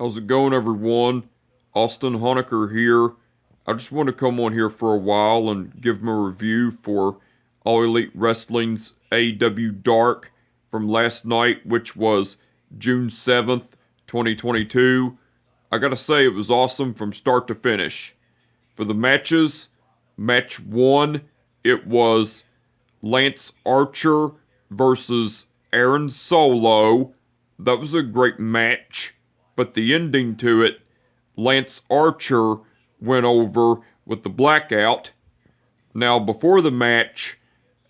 How's it going, everyone? Austin Honecker here. I just want to come on here for a while and give my review for All Elite Wrestling's AEW Dark from last night, which was June 7th, 2022. I gotta say, it was awesome from start to finish. For the matches, match 1, it was Lance Archer versus Aaron Solo. That was a great match. But the ending to it, Lance Archer went over with the blackout. Now, before the match,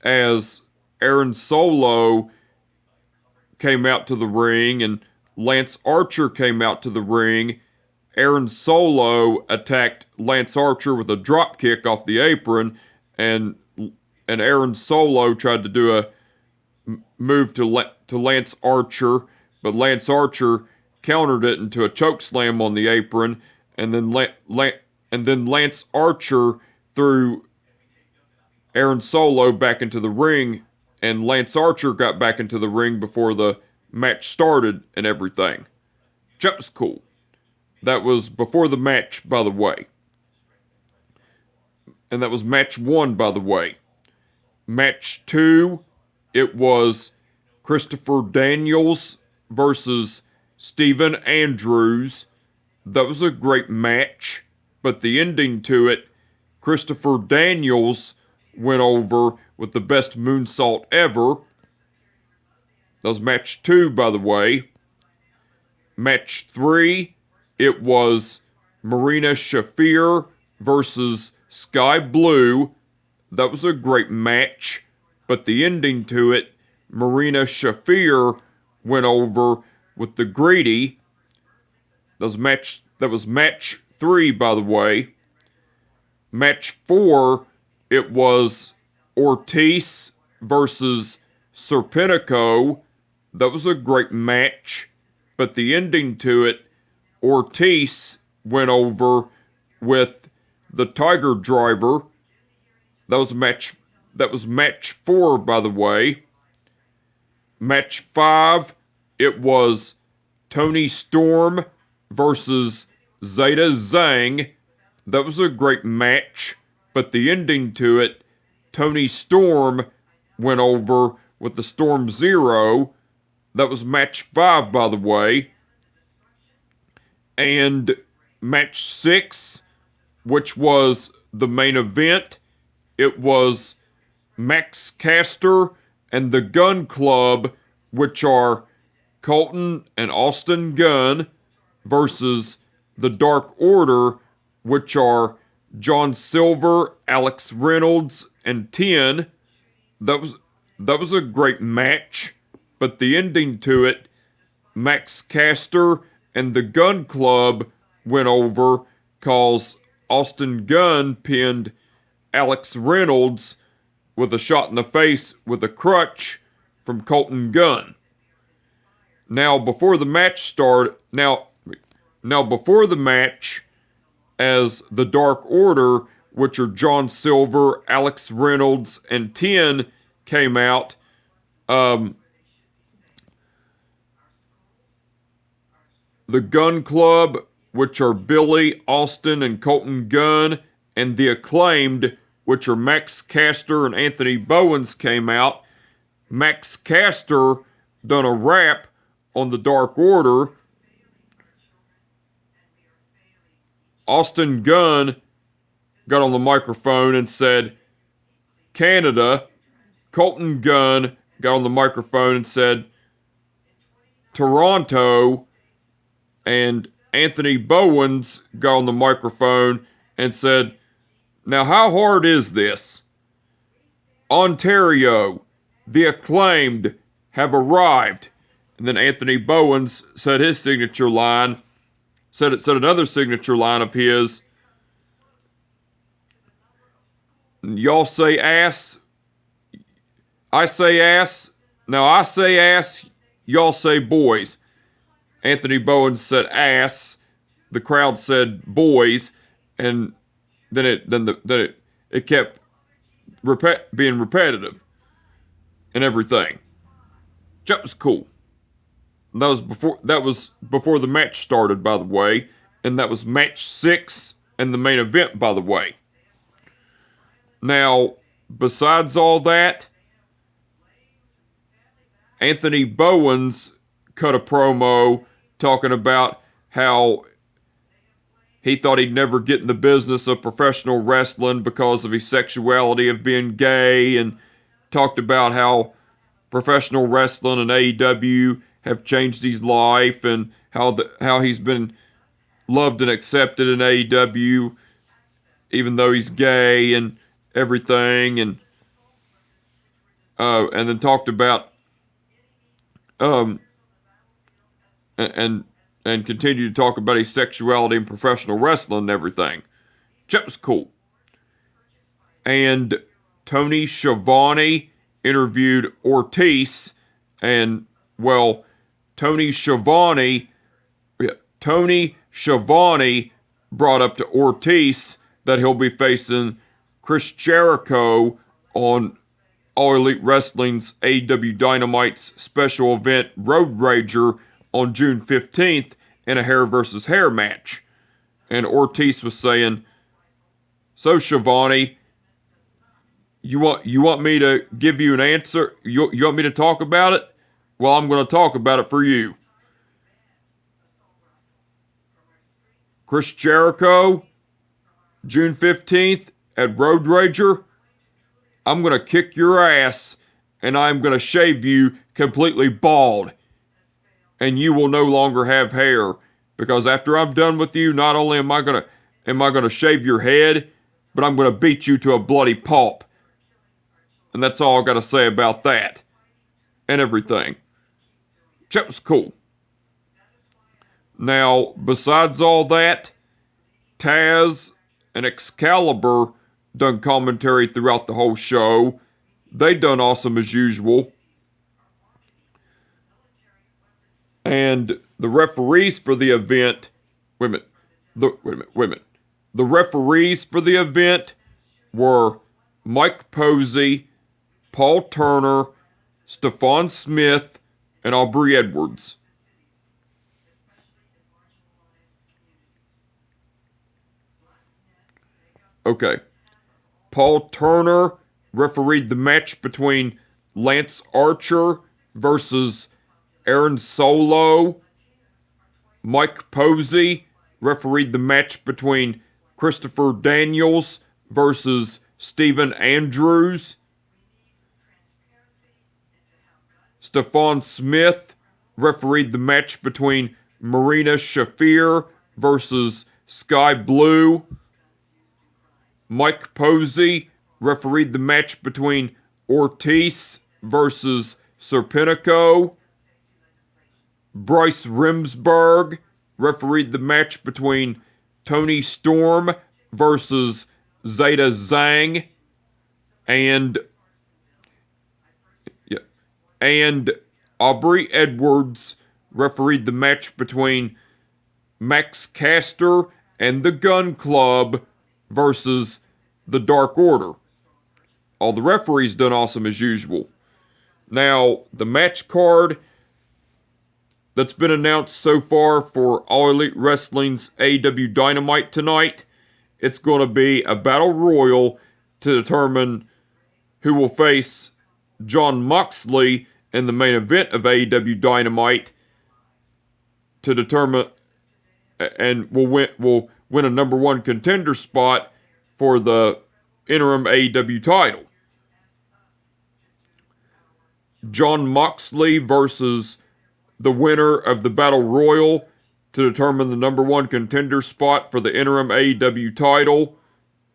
as Aaron Solo came out to the ring and Lance Archer came out to the ring, Aaron Solo attacked Lance Archer with a drop kick off the apron, and Aaron Solo tried to do a move to Lance Archer, but Lance Archer countered it into a chokeslam on the apron, and then Lance Archer threw Aaron Solo back into the ring, and Lance Archer got back into the ring before the match started and everything. That was cool. That was before the match, by the way. And that was match 1, by the way. Match 2, it was Christopher Daniels versus Steven Andrews. That was a great match, but the ending to it, Christopher Daniels went over with the best moonsault ever. That was match 2, by the way. Match 3, it was Marina Shafir versus Sky Blue. That was a great match, but the ending to it, Marina Shafir went over with the Greedy. That was match 3, by the way. Match 4, it was Ortiz versus Serpentico. That was a great match, but the ending to it, Ortiz went over with the Tiger Driver. That was match 4, by the way. Match 5, it was Tony Storm versus Zeta Zhang. That was a great match, but the ending to it, Tony Storm went over with the Storm Zero. That was match 5, by the way. And match 6, which was the main event, it was Max Caster and the Gun Club, which are Colton and Austin Gunn, versus the Dark Order, which are John Silver, Alex Reynolds, and Ten. That was a great match, but the ending to it, Max Caster and the Gun Club went over cause Austin Gunn pinned Alex Reynolds with a shot in the face with a crutch from Colton Gunn. Now before the match started, before the match, as the Dark Order, which are John Silver, Alex Reynolds, and Ten, came out, the Gun Club, which are Billy, Austin, and Colton Gunn, and the Acclaimed, which are Max Caster and Anthony Bowens, came out. Max Caster done a rap on the Dark Order. Austin Gunn got on the microphone and said, Canada. Colton Gunn got on the microphone and said, Toronto. And Anthony Bowens got on the microphone and said, now how hard is this? Ontario, the Acclaimed have arrived. And then Anthony Bowens said his signature line, said another signature line of his. Y'all say ass. I say ass. Now I say ass. Y'all say boys. Anthony Bowens said ass. The crowd said boys, and then it kept being repetitive and everything. That was cool. That was before the match started, by the way, and that was match 6 and the main event, by the way. Now, besides all that, Anthony Bowens cut a promo talking about how he thought he'd never get in the business of professional wrestling because of his sexuality of being gay, and talked about how professional wrestling and AEW have changed his life, and how he's been loved and accepted in AEW even though he's gay and everything, and then talked about um and continued to talk about his sexuality in professional wrestling and everything. That was cool. And Tony Schiavone interviewed Ortiz, and well, Tony Schiavone brought up to Ortiz that he'll be facing Chris Jericho on All Elite Wrestling's AEW Dynamite's special event Road Rager on June 15th in a hair versus hair match. And Ortiz was saying, "So Schiavone, you want me to give you an answer? You want me to talk about it? Well, I'm going to talk about it for you. Chris Jericho, June 15th at Road Rager, I'm going to kick your ass and I'm going to shave you completely bald. And you will no longer have hair, because after I'm done with you, not only am I going to shave your head, but I'm going to beat you to a bloody pulp." And that's all I got to say about that and everything. That was cool. Now, besides all that, Taz and Excalibur done commentary throughout the whole show. They done awesome as usual. And the referees for the event, The referees for the event were Mike Posey, Paul Turner, Stephon Smith, and Aubrey Edwards. Okay. Paul Turner refereed the match between Lance Archer versus Aaron Solo. Mike Posey refereed the match between Christopher Daniels versus Steven Andrews. Stephon Smith refereed the match between Marina Shafir versus Sky Blue. Mike Posey refereed the match between Ortiz versus Serpentico. Bryce Remsburg refereed the match between Tony Storm versus Zeta Zhang. And Aubrey Edwards refereed the match between Max Caster and the Gun Club versus the Dark Order. All the referees done awesome as usual. Now, the match card that's been announced so far for All Elite Wrestling's AEW Dynamite tonight, it's going to be a battle royal to determine who will face Jon Moxley in the main event of AEW Dynamite to determine and will win a number one contender spot for the interim AEW title. Jon Moxley versus the winner of the Battle Royal to determine the number one contender spot for the interim AEW title,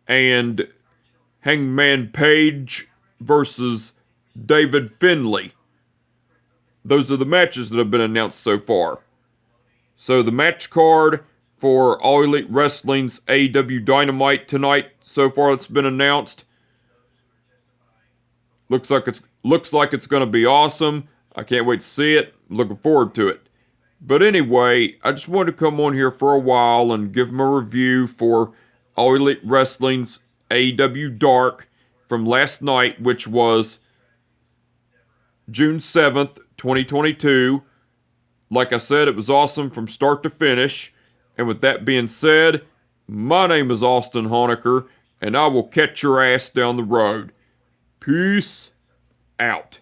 and Hangman Page versus David Finlay. Those are the matches that have been announced so far. So the match card for All Elite Wrestling's AEW Dynamite tonight so far that's been announced looks like it's going to be awesome. I can't wait to see it. I'm looking forward to it. But anyway, I just wanted to come on here for a while and give them a review for All Elite Wrestling's AEW Dark from last night, which was June 7th, 2022. Like I said, it was awesome from start to finish. And with that being said, my name is Austin Honecker, and I will catch your ass down the road. Peace out.